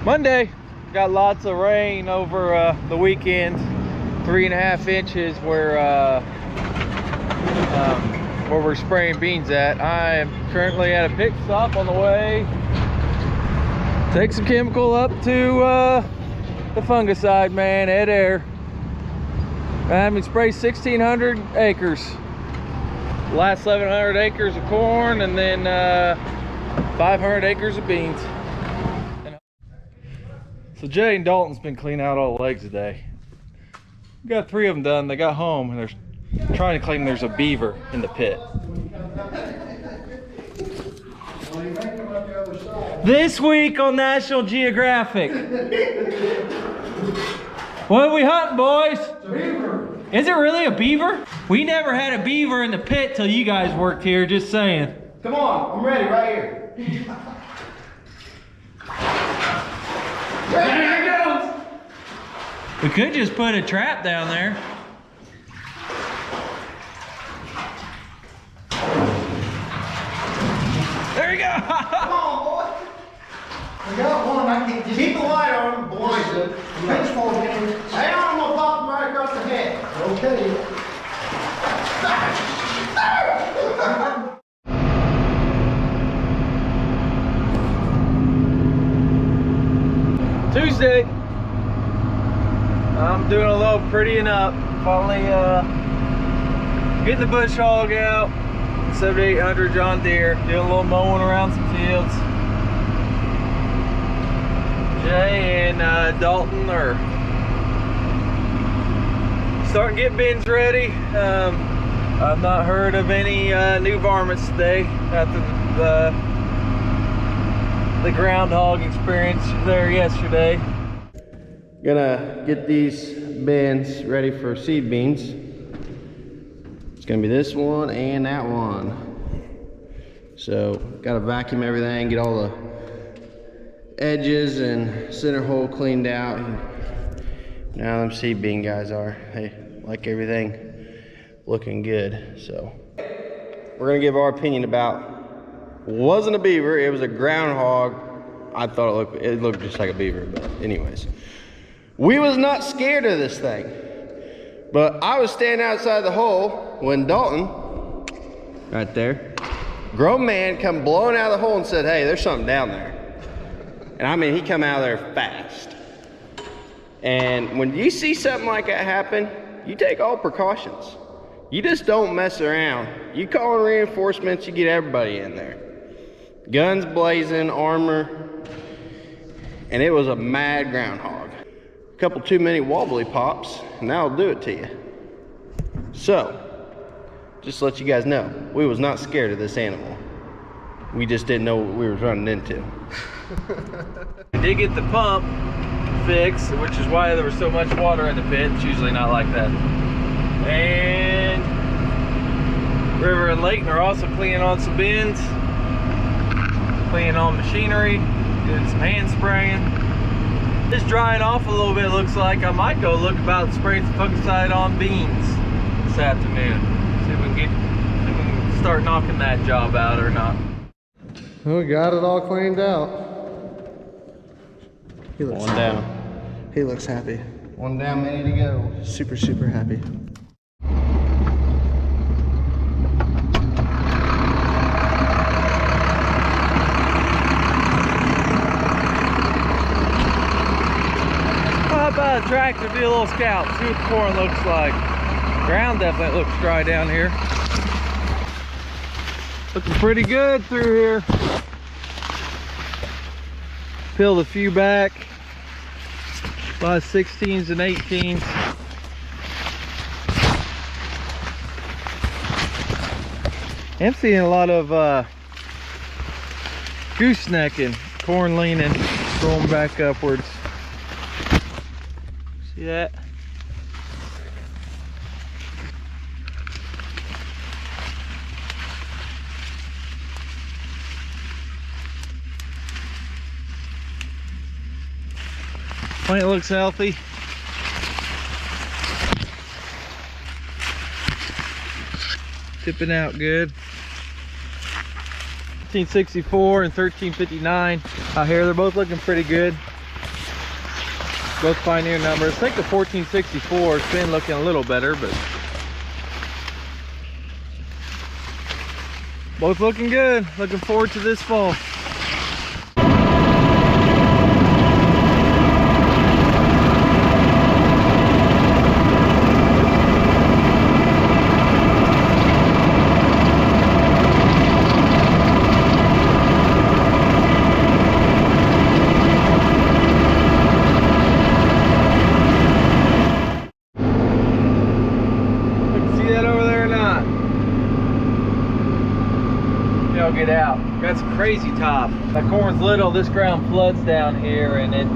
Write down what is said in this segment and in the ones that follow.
Monday, got lots of rain over the weekend. 3.5 inches where we're spraying beans at. I am currently at a pit stop on the way. Take some chemical up to the fungicide man, Ed Air. We sprayed 1,600 acres. Last 1,100 acres of corn, and then 500 acres of beans. So Jay and Dalton's been cleaning out all the legs today. We got 3 of them done. They got home and they're trying to claim there's a beaver in the pit. This week on National Geographic. What are we hunting, boys? It's a beaver. Is it really a beaver? We never had a beaver in the pit till you guys worked here, just saying. Come on, I'm ready right here. There it goes. We could just put a trap down there. There you go. Come on, boy. We got one. I can keep the light on. Blind it. Pitchfork in. Hang on, I'm gonna pop him right across the head. Okay. Tuesday. I'm doing a little prettying up. Finally getting the bush hog out. 7800 John Deere. Doing a little mowing around some fields. Jay and Dalton are starting to get bins ready. I've not heard of any new varmints today after the groundhog experience there yesterday. Gonna get these bins ready for seed beans. It's gonna be this one and that one. So gotta vacuum everything, get all the edges and center hole cleaned out. Now them seed bean guys are, hey, like everything looking good. So we're gonna give our opinion about, wasn't a beaver, it was a groundhog. I thought it looked just like a beaver, but anyways. We was not scared of this thing, but I was standing outside the hole when Dalton, right there, grown man, come blowing out of the hole and said, hey, there's something down there. And I mean, he come out of there fast. And when you see something like that happen, you take all precautions. You just don't mess around. You call in reinforcements, you get everybody in there. Guns blazing, armor, and it was a mad groundhog. A couple too many wobbly pops, and that'll do it to you. So, just to let you guys know, we was not scared of this animal. We just didn't know what we were running into. We did get the pump fixed, which is why there was so much water in the pit. It's usually not like that. And River and Layton are also cleaning on some bins, cleaning on machinery, doing some hand spraying. It's drying off a little bit, looks like. I might go look about spraying some fungicide on beans this afternoon. See if we can start knocking that job out or not. We got it all cleaned out. He looks One down. He looks happy. One down, many to go. Super, super happy. How about a tractor, do a little scout, see what the corn looks like. Ground definitely looks dry down here. Looking pretty good through here. Peeled a few back. A lot of 16s and 18s. I'm seeing a lot of goosenecking, corn leaning, going back upwards. See that? Plant looks healthy. Tipping out good. 1364 and 1359 out here, they're both looking pretty good. Both Pioneer numbers. I think the 1464 has been looking a little better, but both looking good. Looking forward to this fall. Get out. Got some crazy top. My corn's little, this ground floods down here and it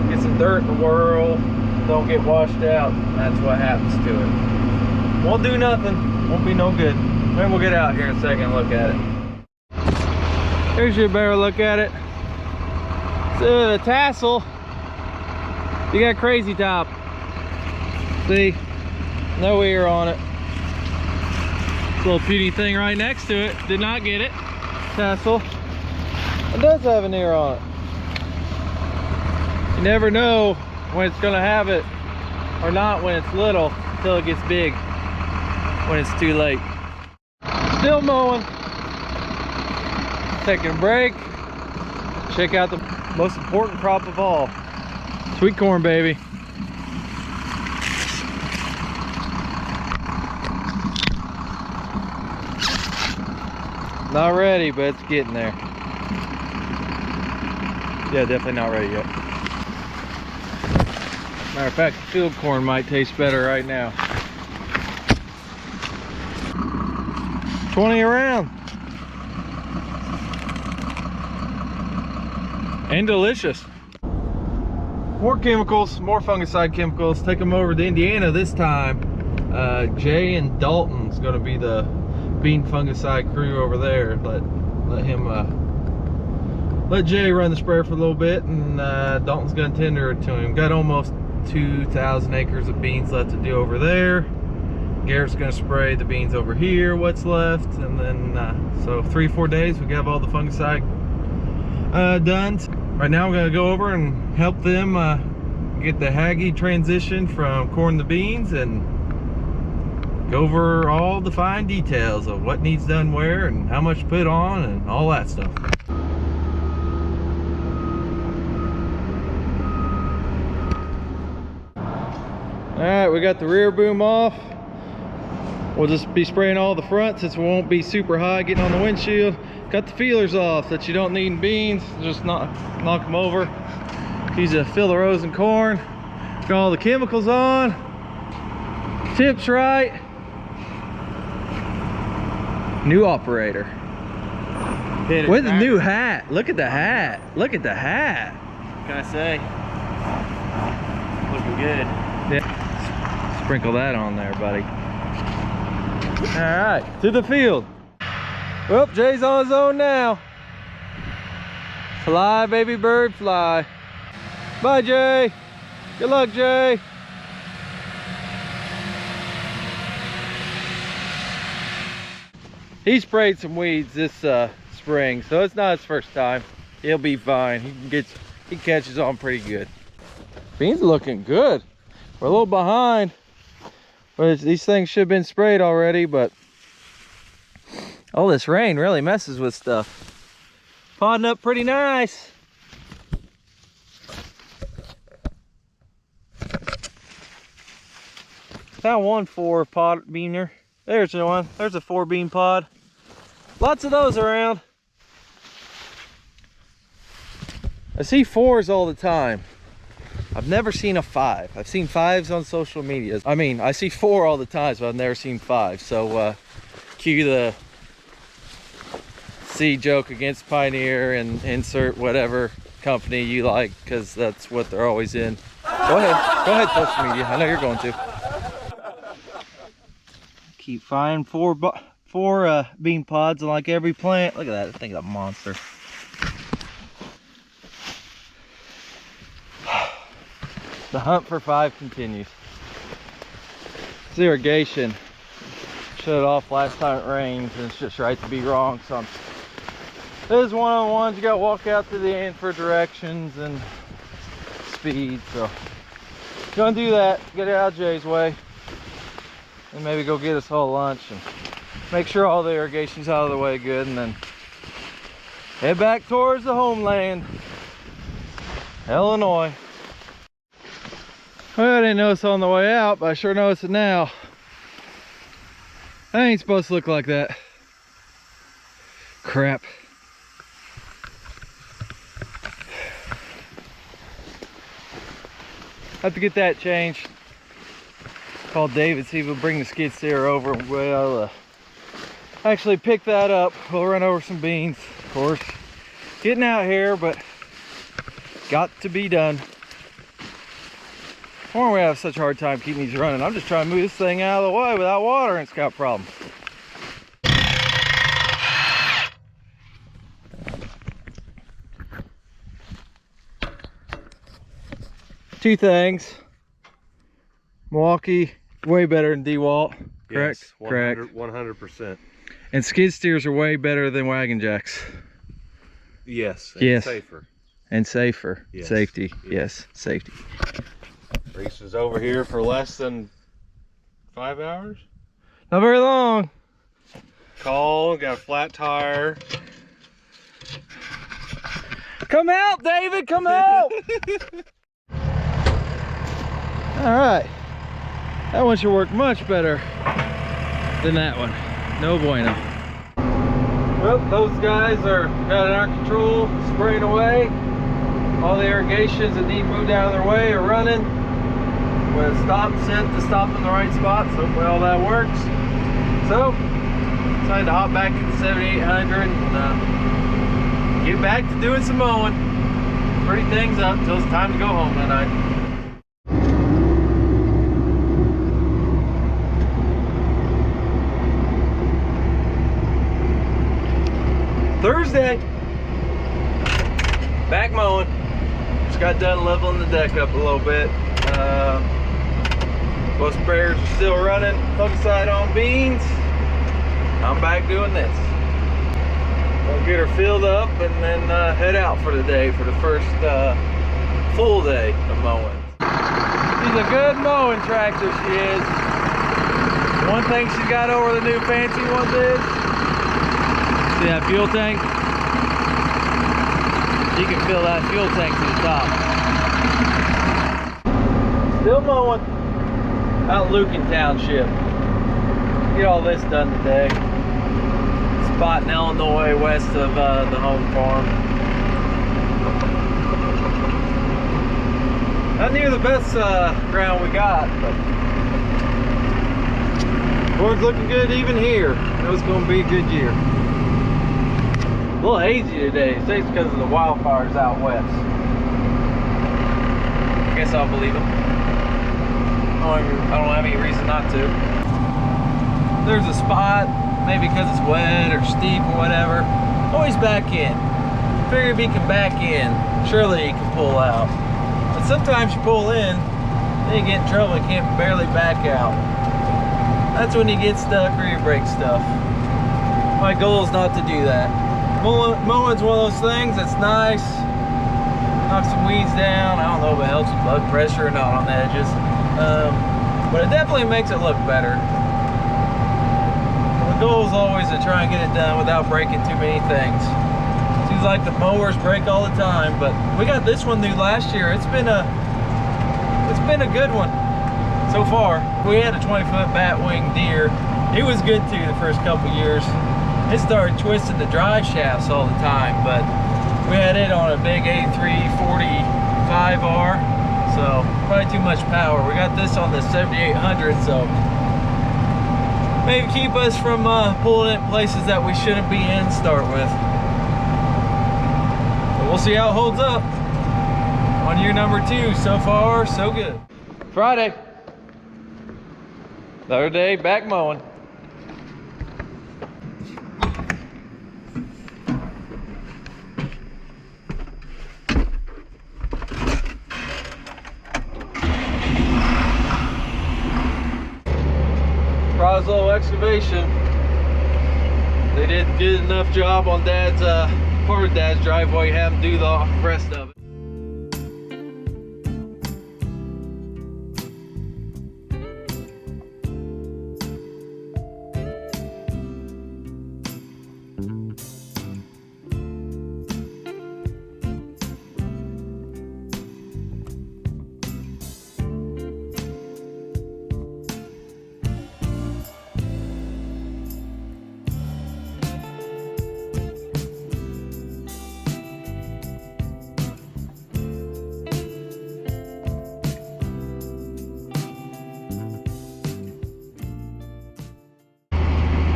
gets some dirt in the whirl, don't get washed out. That's what happens to it. Won't do nothing, won't be no good. Maybe we'll get out here in a second and look at it. Here's your better look at it. So the tassel, you got crazy top. See, no ear on it. Little puny thing right next to it did not get it. Tassel. It does have an ear on it. You never know when it's gonna have it or not when it's little until it gets big, when it's too late. Still mowing. Taking a break. Check out the most important crop of all. Sweet corn, baby. Not ready, but it's getting there. Yeah, definitely not ready yet. Matter of fact, field corn might taste better right now. 20 around. And delicious. More chemicals, more fungicide chemicals. Take them over to Indiana this time. Jay and Dalton's gonna be the bean fungicide crew over there. Let Jay run the sprayer for a little bit, and Dalton's gonna tender it to him. Got almost 2,000 acres of beans left to do over there. Garrett's gonna spray the beans over here, what's left, and then so 3-4 days we have all the fungicide done. Right now we're gonna go over and help them get the hogging transition from corn to beans and go over all the fine details of what needs done where and how much to put on and all that stuff. Alright, we got the rear boom off. We'll just be spraying all the front since we won't be super high getting on the windshield. Got the feelers off that you don't need in beans. Just knock them over. Use to fill the rows in corn. Got all the chemicals on. Tips right. New operator. With a new hat. Look at the hat. Look at the hat. What can I say? Looking good. Yeah. Sprinkle that on there, buddy. All right, to the field. Well, Jay's on his own now. Fly, baby bird, fly. Bye, Jay. Good luck, Jay. He sprayed some weeds this spring, so it's not his first time. He'll be fine. He catches on pretty good. Beans are looking good. We're a little behind, but these things should have been sprayed already, but all this rain really messes with stuff. Podding up pretty nice. Found one 4 beaner. There's one. There's a 4 bean pod. Lots of those around. I see 4s all the time. I've never seen a 5. I've seen 5s on social media. I mean, I see 4 all the time, but I've never seen 5. So cue the seed joke against Pioneer and insert whatever company you like, because that's what they're always in. Go ahead, social media. I know you're going to. Keep finding 4 bean pods like every plant. Look at that thing, a monster. The hunt for 5 continues. It's irrigation. Shut it off last time it rained, and it's just right to be wrong. So this is one-on-ones. You got to walk out to the end for directions and speed. So gonna do that, get it out of Jay's way, and maybe go get us all lunch and make sure all the irrigation's out of the way good, and then head back towards the homeland, Illinois. Well, I didn't notice on the way out, but I sure notice it now. That ain't supposed to look like that. Crap. Have to get that changed. Call David, see if he'll bring the skid steer over. We'll actually pick that up. We'll run over some beans, of course. Getting out here, but got to be done. Why do we have such a hard time keeping these running? I'm just trying to move this thing out of the way without water, and it's got problems. Two things. Milwaukee, way better than DeWalt, correct? Yes, 100%. And skid steers are way better than wagon jacks. Yes, and yes. safer. And safer. Yes. Safety, yes, safety. Races over here for less than 5 hours. Not very long. Call, got a flat tire. Come out, David, come out! All right, that one should work much better than that one. No bueno. Well, those guys are got it under control, spraying away. All the irrigations that need moved out of their way are running. With stop set to stop in the right spot, so hopefully all that works. So, decided to hop back in the 7800 and get back to doing some mowing. Pretty things up until it's time to go home tonight. Thursday, back mowing. Just got done leveling the deck up a little bit. Both sprayers are still running. Fungicide on beans. I'm back doing this. We'll get her filled up and then head out for the day for the first full day of mowing. She's a good mowing tractor, she is. One thing she's got over the new fancy ones is, see that fuel tank? You can fill that fuel tank to the top. Still mowing out in Lucan Township. Get all this done today. Spot in Illinois west of the home farm. Not near the best ground we got, but board's looking good even here. It was going to be a good year. A little hazy today. It says because of the wildfires out west. I guess I'll believe them. I don't have any reason not to. There's a spot, maybe because it's wet or steep or whatever. Always back in. Figure if he can back in, surely he can pull out. But sometimes you pull in, then you get in trouble and can't barely back out. That's when you get stuck or you break stuff. My goal is not to do that. Mowing's one of those things that's nice. Knock some weeds down. I don't know if it helps with bug pressure or not on the edges. But it definitely makes it look better. The goal is always to try and get it done without breaking too many things. Seems like the mowers break all the time, but we got this one new last year. It's been a good one so far. We had a 20-foot bat-winged deer. It was good too the first couple years. It started twisting the drive shafts all the time, but we had it on a big A345R, so probably too much power. We got this on the 7800, so maybe keep us from pulling it in places that we shouldn't be in to start with. But we'll see how it holds up. On year number 2, so far, so good. Friday. Another day, back mowing. Little excavation. They did a good enough job on part of Dad's driveway. Have him do the rest of it.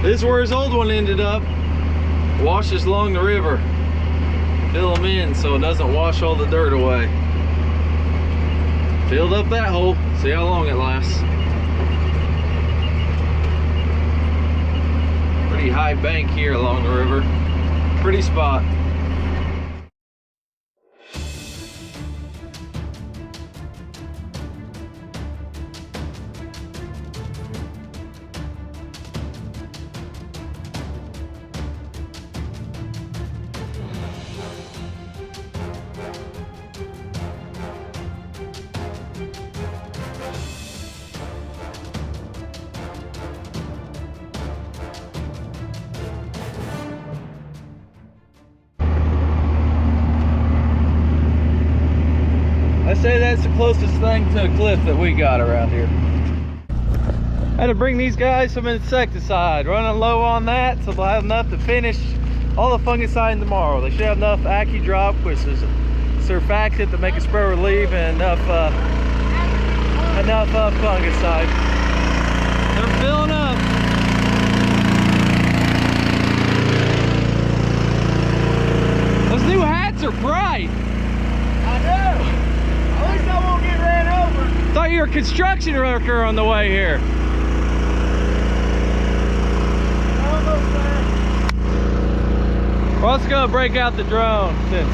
This is where his old one ended up. Washes along the river. Fill them in so it doesn't wash all the dirt away. Filled up that hole. See how long it lasts. Pretty high bank here along the river. Pretty spot. I say that's the closest thing to a cliff that we got around here. I had to bring these guys some insecticide, running low on that, so they'll have enough to finish all the fungicide tomorrow. They should have enough Drop, which is surfactant to make a spray relief, and enough fungicide. They're filling up. Those new hats are bright. I know. At least I won't get ran over. Thought you were a construction worker on the way here. Well, let's go break out the drone since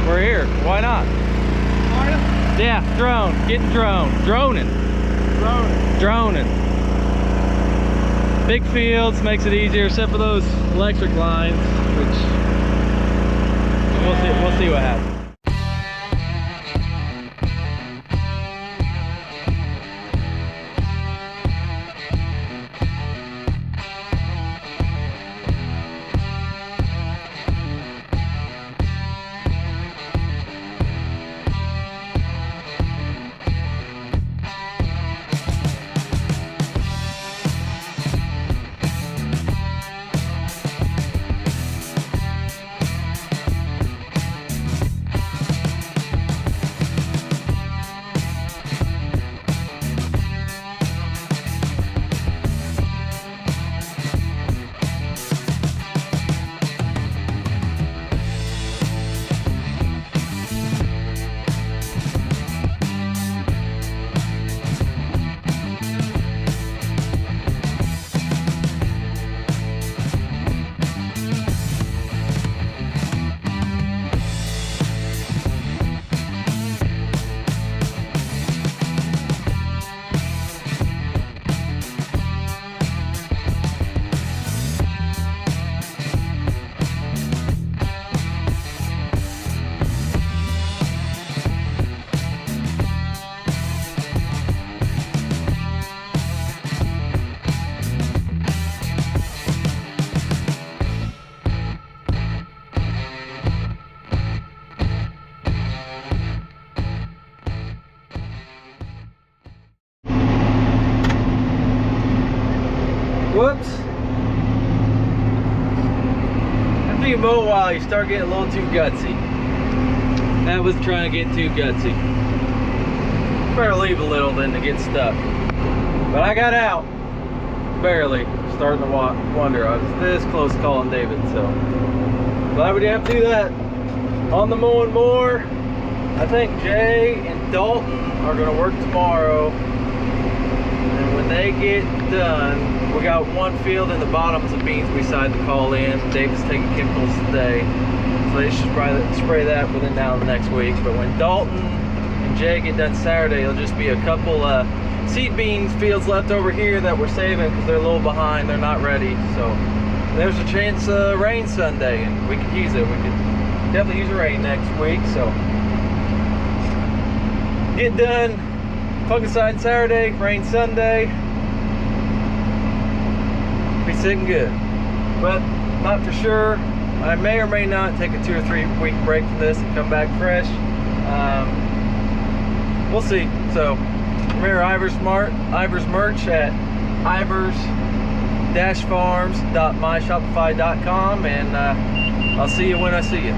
we're here. Why not? Are you? Yeah, drone. Getting drone. Droning. Droning. Big fields makes it easier, except for those electric lines, which we'll see what happens. Whoops. After you mow a while, you start getting a little too gutsy. That was trying to get too gutsy. Better leave a little than to get stuck. But I got out. Barely. Starting to wonder. I was this close to calling David, so glad we didn't have to do that. On the mowing more, I think Jay and Dalton are going to work tomorrow. And when they get done, we got one field in the bottoms of beans we decided to call in. David's taking chemicals today, so they should spray that within now and next week. But when Dalton and Jay get done Saturday, it'll just be a couple seed beans fields left over here that we're saving because they're a little behind, they're not ready. So there's a chance of rain Sunday, and we could use it. We could definitely use the rain next week. So get done, fungicide Saturday, rain Sunday. Be sitting good. But Not for sure. I may or may not take a 2 or 3 week break from this and come back fresh. We'll see. So remember Ivers merch at ivers-farms.myshopify.com, and I'll see you when I see you.